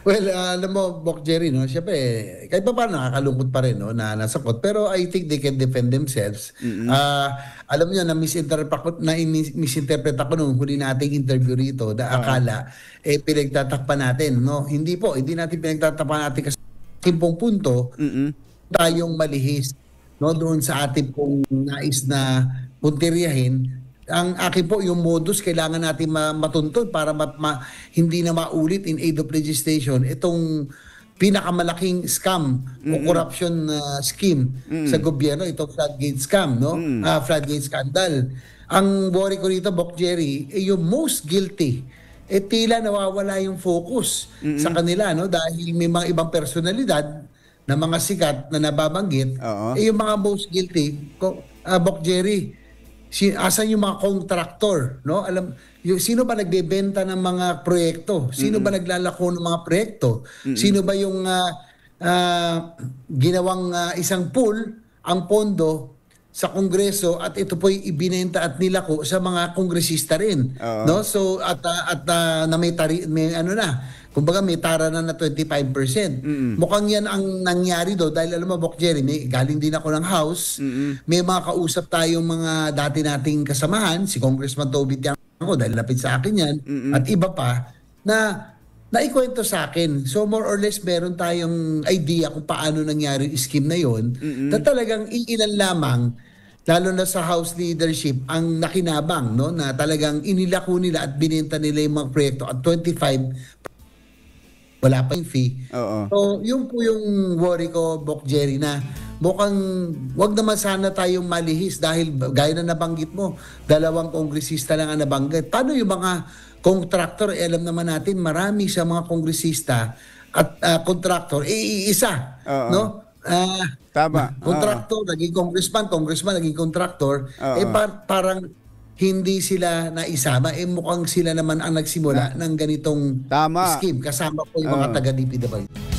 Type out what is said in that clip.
Well, alam mo, Bok Jerry, no, siyempre, kahit pa paano nakakalungkot pa rin, no, na nasakot. Pero I think they can defend themselves. Mm. Alam niyo, misinterpret ako nung huli nating interview rito na Oo. akala, pinagtatakpan natin, no? Hindi po, hindi natin pinagtatakpan natin kasi ating pong punto, Mm. tayong malihis, no, doon sa ating pong nais na puntiryahin. Ang akin po, yung modus, kailangan natin matuntun para hindi na maulit in aid of legislation itong pinakamalaking scam o corruption scheme sa gobyerno, itong floodgate scam, no? Floodgate scandal. Ang worry ko rito, Bok Jerry, yung most guilty, tila nawawala yung focus sa kanila, no? Dahil may mga ibang personalidad na mga sikat na nababanggit, Oo. yung mga most guilty, Bok Jerry, asan yung mga contractor, no? Sino ba nagbebenta ng mga proyekto? Sino ba naglalako ng mga proyekto? Sino ba yung ginawang isang pool ang pondo sa Kongreso at ito po'y ibinenta at nilako sa mga kongresista rin, Oo. no? So na may ano na, kumbaga may tara na 25%. Mukhang yan ang nangyari do dahil alam mo, Bok Jerry, galing din ako ng House. May mga kausap tayong mga dati nating kasamahan, si Congressman Toby Tiangco, dahil lapit sa akin yan, at iba pa, na naikwento sa akin. So more or less meron tayong idea kung paano nangyari yung scheme na yon, na talagang iilan lamang, lalo na sa House leadership, ang nakinabang, no, na talagang inilako nila at binenta nila yung mga proyekto at 25, wala pa yung fee. Oo. So, yun po yung worry ko, Bok Jerry, na mukhang wag naman sana tayong malihis dahil gaya na nabanggit mo, 2 kongresista lang ang nabanggit. Paano yung mga contractor? Alam naman natin, marami sa mga kongresista at contractor, iisa. Oo. No? Tama. Contractor, naging congressman, naging contractor. Oo. Parang hindi sila naisama. Mukhang sila naman ang nagsimula ng ganitong Tama. scheme. Kasama po yung mga taga-DPWH.